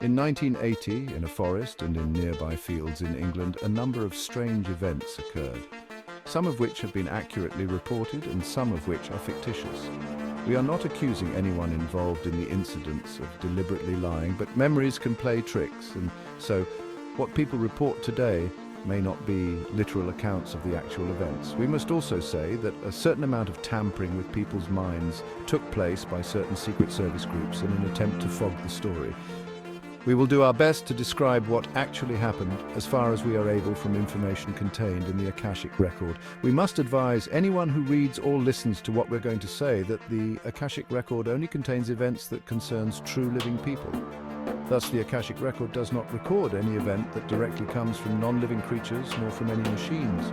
In 1980, in a forest and in nearby fields in England, a number of strange events occurred, some of which have been accurately reported and some of which are fictitious. We are not accusing anyone involved in the incidents of deliberately lying, but memories can play tricks, and so what people report today may not be literal accounts of the actual events. We must also say that a certain amount of tampering with people's minds took place by certain Secret Service groups in an attempt to fog the story. We will do our best to describe what actually happened as far as we are able from information contained in the Akashic record. We must advise anyone who reads or listens to what we're going to say that the Akashic record only contains events that concerns true living people. Thus, the Akashic record does not record any event that directly comes from non-living creatures nor from any machines.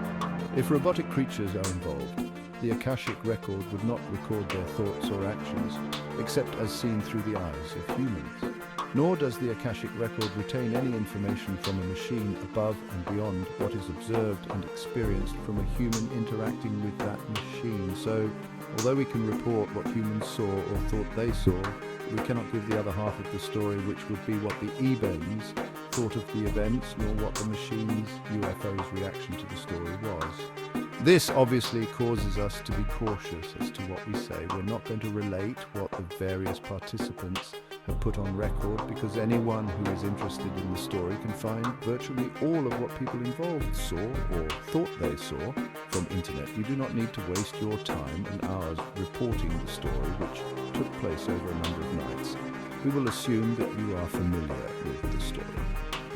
If robotic creatures are involved, the Akashic record would not record their thoughts or actions, except as seen through the eyes of humans. Nor does the Akashic record retain any information from a machine above and beyond what is observed and experienced from a human interacting with that machine. So, although we can report what humans saw or thought they saw, we cannot give the other half of the story, which would be what the Ebens thought of the events, nor what the machine's UFO's reaction to the story was. This obviously causes us to be cautious as to what we say. We're not going to relate what the various participants have put on record, because anyone who is interested in the story can find virtually all of what people involved saw or thought they saw from internet. You do not need to waste your time and hours reporting the story, which took place over a number of nights. We will assume that you are familiar with the story.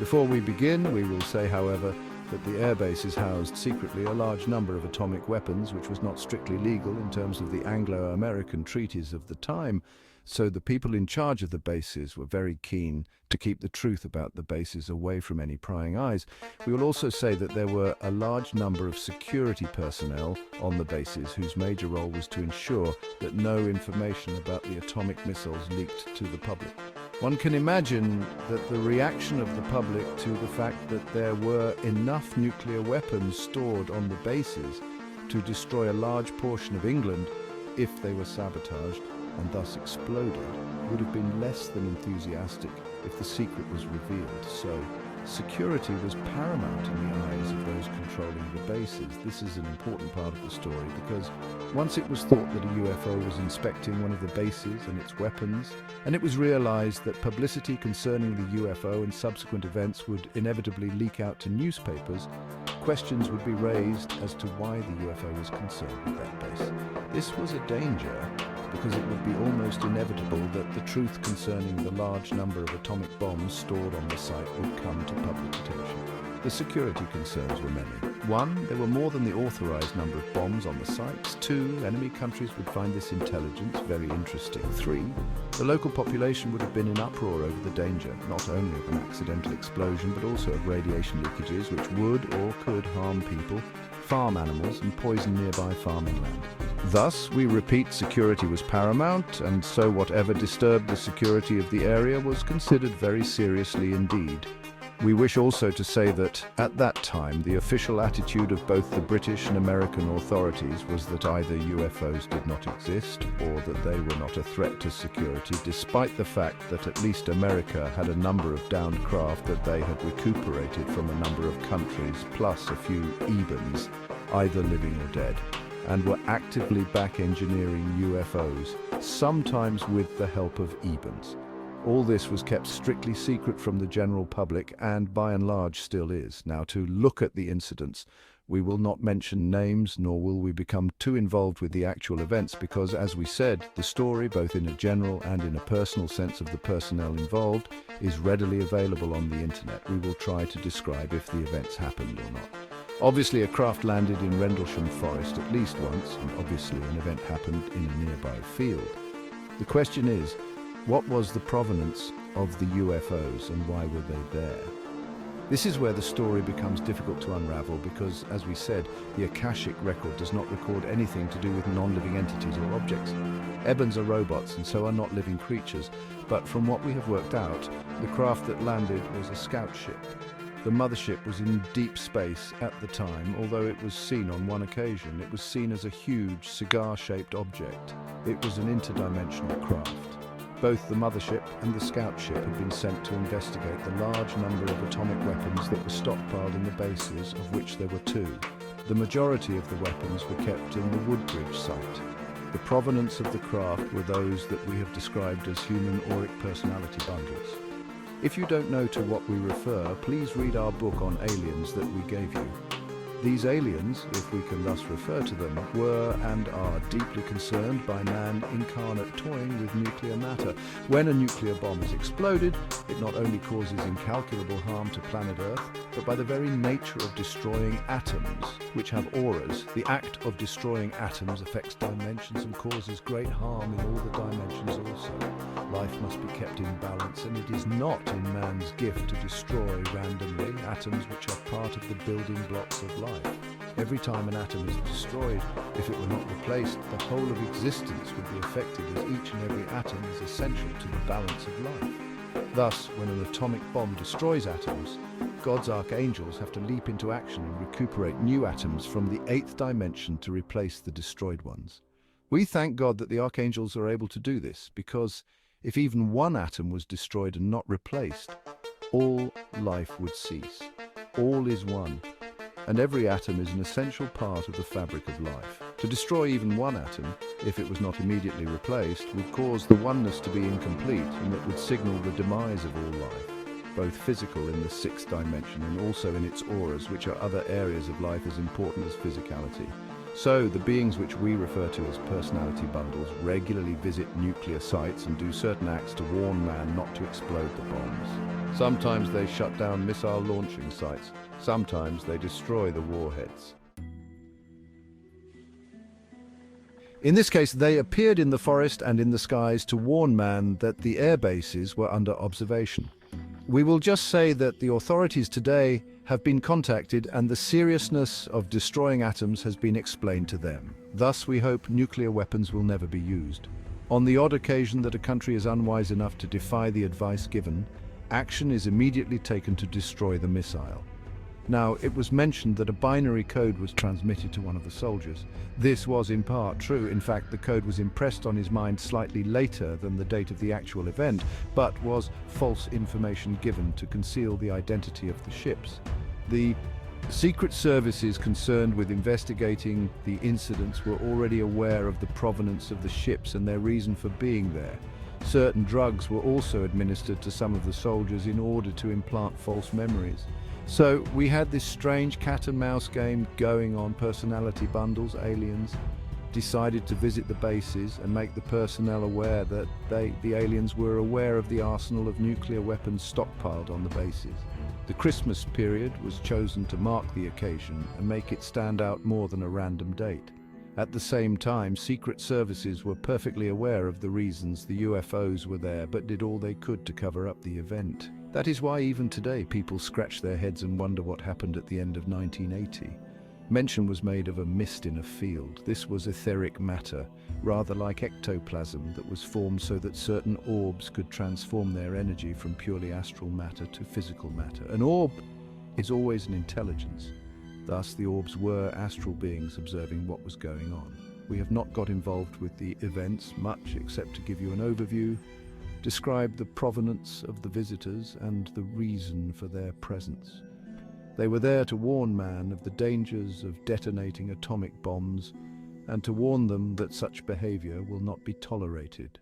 Before we begin, we will say, however, that the airbase is housed secretly a large number of atomic weapons, which was not strictly legal in terms of the Anglo-American treaties of the time, so the people in charge of the bases were very keen to keep the truth about the bases away from any prying eyes. We will also say that there were a large number of security personnel on the bases whose major role was to ensure that no information about the atomic missiles leaked to the public. One can imagine that the reaction of the public to the fact that there were enough nuclear weapons stored on the bases to destroy a large portion of England if they were sabotaged and thus exploded would have been less than enthusiastic if the secret was revealed. So, security was paramount in the eyes of those controlling the bases. This is an important part of the story because once it was thought that a UFO was inspecting one of the bases and its weapons, and it was realized that publicity concerning the UFO and subsequent events would inevitably leak out to newspapers, questions would be raised as to why the UFO was concerned with that base. This was a danger because it would be almost inevitable that the truth concerning the large number of atomic bombs stored on the site would come to public attention. The security concerns were many. 1, there were more than the authorized number of bombs on the sites. 2, enemy countries would find this intelligence very interesting. 3, the local population would have been in uproar over the danger, not only of an accidental explosion, but also of radiation leakages which would or could harm people, farm animals, and poison nearby farming land. Thus, we repeat, security was paramount, and so whatever disturbed the security of the area was considered very seriously indeed. We wish also to say that, at that time, the official attitude of both the British and American authorities was that either UFOs did not exist or that they were not a threat to security, despite the fact that at least America had a number of downed craft that they had recuperated from a number of countries, plus a few Ebens, either living or dead, and were actively back-engineering UFOs, sometimes with the help of Ebens. All this was kept strictly secret from the general public and by and large still is. Now, to look at the incidents, we will not mention names, nor will we become too involved with the actual events because, as we said, the story, both in a general and in a personal sense of the personnel involved, is readily available on the internet. We will try to describe if the events happened or not. Obviously, a craft landed in Rendlesham Forest at least once, and obviously an event happened in a nearby field. The question is, what was the provenance of the UFOs and why were they there? This is where the story becomes difficult to unravel because, as we said, the Akashic record does not record anything to do with non-living entities or objects. Ebens are robots and so are not living creatures, but from what we have worked out, the craft that landed was a scout ship. The mothership was in deep space at the time, although it was seen on one occasion. It was seen as a huge, cigar-shaped object. It was an interdimensional craft. Both the mothership and the scout ship had been sent to investigate the large number of atomic weapons that were stockpiled in the bases, of which there were two. The majority of the weapons were kept in the Woodbridge site. The provenance of the craft were those that we have described as human auric personality bundles. If you don't know to what we refer, please read our book on aliens that we gave you. These aliens, if we can thus refer to them, were and are deeply concerned by man incarnate toying with nuclear matter. When a nuclear bomb is exploded, it not only causes incalculable harm to planet Earth, but by the very nature of destroying atoms, which have auras, the act of destroying atoms affects dimensions and causes great harm in all the dimensions also. Life must be kept in balance, and it is not in man's gift to destroy randomly atoms which are part of the building blocks of life. Every time an atom is destroyed, if it were not replaced, the whole of existence would be affected, as each and every atom is essential to the balance of life. Thus, when an atomic bomb destroys atoms, God's archangels have to leap into action and recuperate new atoms from the 8th dimension to replace the destroyed ones. We thank God that the archangels are able to do this, because if even one atom was destroyed and not replaced, all life would cease. All is one, and every atom is an essential part of the fabric of life. To destroy even one atom, if it was not immediately replaced, would cause the oneness to be incomplete, and that would signal the demise of all life, both physical in the 6th dimension and also in its auras, which are other areas of life as important as physicality. So, the beings which we refer to as personality bundles regularly visit nuclear sites and do certain acts to warn man not to explode the bombs. Sometimes they shut down missile launching sites. Sometimes they destroy the warheads. In this case, they appeared in the forest and in the skies to warn man that the air bases were under observation. We will just say that the authorities today have been contacted and the seriousness of destroying atoms has been explained to them. Thus, we hope nuclear weapons will never be used. On the odd occasion that a country is unwise enough to defy the advice given, action is immediately taken to destroy the missile. Now, it was mentioned that a binary code was transmitted to one of the soldiers. This was in part true. In fact, the code was impressed on his mind slightly later than the date of the actual event, but was false information given to conceal the identity of the ships. The secret services concerned with investigating the incidents were already aware of the provenance of the ships and their reason for being there. Certain drugs were also administered to some of the soldiers in order to implant false memories. So we had this strange cat and mouse game going on. Personality bundles, aliens, decided to visit the bases and make the personnel aware that the aliens were aware of the arsenal of nuclear weapons stockpiled on the bases. The Christmas period was chosen to mark the occasion and make it stand out more than a random date. At the same time, secret services were perfectly aware of the reasons the UFOs were there, but did all they could to cover up the event. That is why even today people scratch their heads and wonder what happened at the end of 1980. Mention was made of a mist in a field. This was etheric matter, rather like ectoplasm, that was formed so that certain orbs could transform their energy from purely astral matter to physical matter. An orb is always an intelligence. Thus, the orbs were astral beings observing what was going on. We have not got involved with the events much, except to give you an overview, describe the provenance of the visitors and the reason for their presence. They were there to warn man of the dangers of detonating atomic bombs and to warn them that such behavior will not be tolerated.